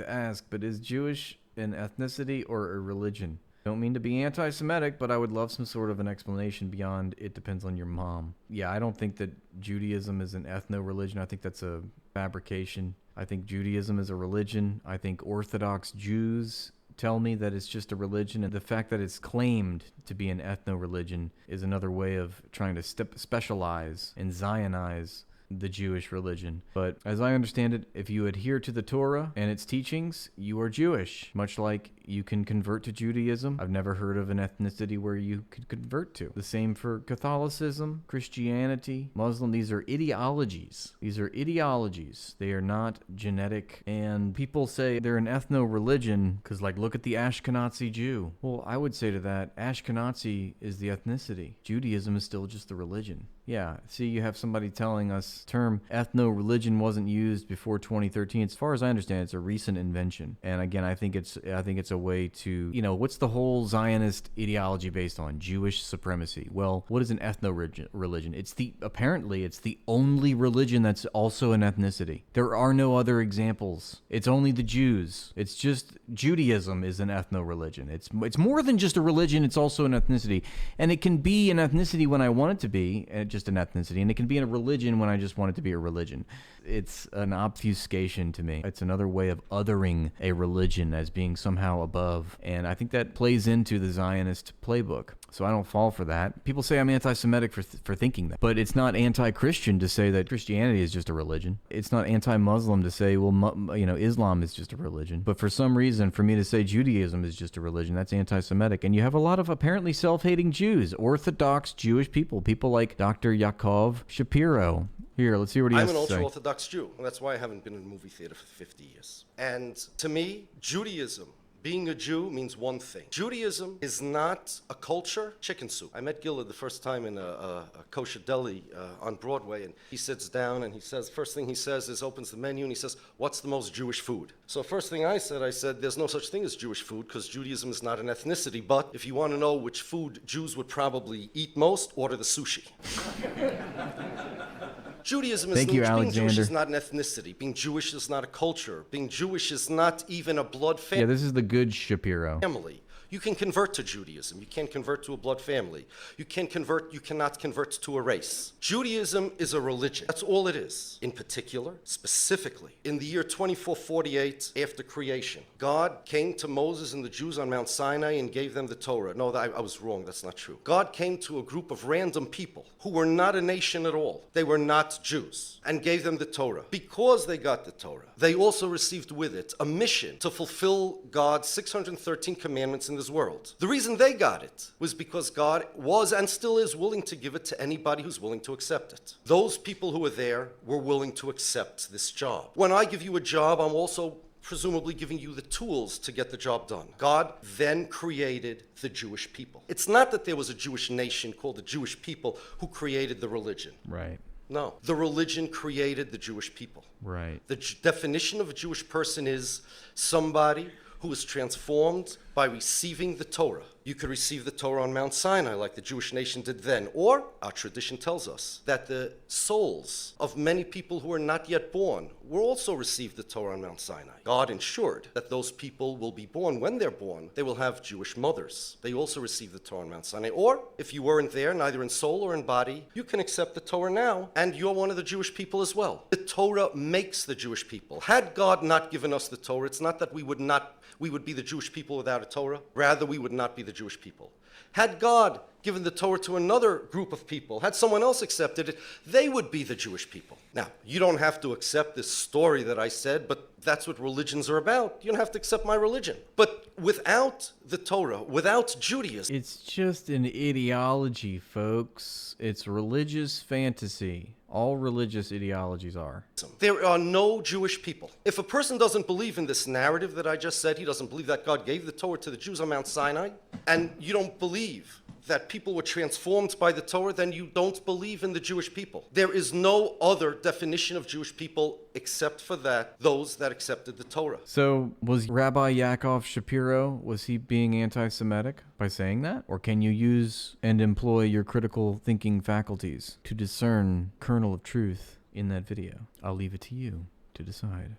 to ask, but is Jewish an ethnicity or a religion? Don't mean to be anti-Semitic, but I would love some sort of an explanation beyond it depends on your mom. Yeah, I don't think that Judaism is an ethno-religion. I think that's a fabrication. I think Judaism is a religion. I think Orthodox Jews tell me that it's just a religion, and the fact that it's claimed to be an ethno-religion is another way of trying to specialize and Zionize the Jewish religion. But as I understand it, if you adhere to the Torah and its teachings, you are Jewish, much like you can convert to Judaism. I've never heard of an ethnicity where you could convert to. The same for Catholicism, Christianity, Muslim. These are ideologies. They are not genetic. And people say they're an ethno-religion because, like, look at the Ashkenazi Jew. Well, I would say to that, Ashkenazi is the ethnicity. Judaism is still just the religion. Yeah, see, you have somebody telling us the term ethno-religion wasn't used before 2013. As far as I understand, it's a recent invention. And again, I think it's a way to, what's the whole Zionist ideology based on? Jewish supremacy. Well, what is an ethno-religion? Apparently it's the only religion that's also an ethnicity. There are no other examples. It's only the Jews. It's just Judaism is an ethno-religion. It's more than just a religion, it's also an ethnicity. And it can be an ethnicity when I want it to be, just an ethnicity, and it can be a religion when I just want it to be a religion. It's an obfuscation to me. It's another way of othering a religion as being somehow above, and I think that plays into the Zionist playbook. So I don't fall for that. People say I'm anti-Semitic for thinking that, but it's not anti-Christian to say that Christianity is just a religion. It's not anti-Muslim to say, well, Islam is just a religion. But for some reason, for me to say Judaism is just a religion, that's anti-Semitic. And you have a lot of apparently self-hating Jews, Orthodox Jewish people like Dr. Yaakov Shapiro. Here, let's see what he has to say. I'm an ultra-Orthodox Jew, and that's why I haven't been in a movie theater for 50 years. And to me, Judaism, being a Jew, means one thing. Judaism is not a culture, chicken soup. I met Gilad the first time in a kosher deli on Broadway, and he sits down and first thing he says is, opens the menu, and he says, what's the most Jewish food? So first thing I said, there's no such thing as Jewish food, because Judaism is not an ethnicity, but if you want to know which food Jews would probably eat most, order the sushi. Judaism is being Jewish is not an ethnicity. Being Jewish is not a culture. Being Jewish is not even a blood family. Yeah, this is the good Shapiro. You can convert to Judaism. You can't convert to a blood family. You cannot convert to a race. Judaism is a religion. That's all it is. In particular, specifically, in the year 2448 after creation, God came to Moses and the Jews on Mount Sinai and gave them the Torah. No, I was wrong. That's not true. God came to a group of random people who were not a nation at all. They were not Jews, and gave them the Torah. Because they got the Torah, they also received with it a mission to fulfill God's 613 commandments in this world. The reason they got it was because God was and still is willing to give it to anybody who's willing to accept it. Those people who were there were willing to accept this job. When I give you a job, I'm also presumably giving you the tools to get the job done. God then created the Jewish people. It's not that there was a Jewish nation called the Jewish people who created the religion. Right. No. The religion created the Jewish people. Right. The definition of a Jewish person is somebody who is transformed by receiving the Torah. You could receive the Torah on Mount Sinai like the Jewish nation did then. Or, our tradition tells us that the souls of many people who are not yet born will also receive the Torah on Mount Sinai. God ensured that those people will be born. When they're born, they will have Jewish mothers. They also receive the Torah on Mount Sinai. Or, if you weren't there, neither in soul or in body, you can accept the Torah now, and you're one of the Jewish people as well. The Torah makes the Jewish people. Had God not given us the Torah, it's not that we would be the Jewish people without a Torah. Rather, we would not be the Jewish people. Had God given the Torah to another group of people, had someone else accepted it, they would be the Jewish people. Now, you don't have to accept this story that I said, but that's what religions are about. You don't have to accept my religion. But without the Torah, without Judaism... It's just an ideology, folks. It's religious fantasy. All religious ideologies are. There are no Jewish people. If a person doesn't believe in this narrative that I just said, he doesn't believe that God gave the Torah to the Jews on Mount Sinai, and you don't believe that people were transformed by the Torah, then you don't believe in the Jewish people. There is no other definition of Jewish people except for those that accepted the Torah. So was Rabbi Yaakov Shapiro, was he being anti-Semitic by saying that? Or can you use and employ your critical thinking faculties to discern kernel of truth in that video? I'll leave it to you to decide.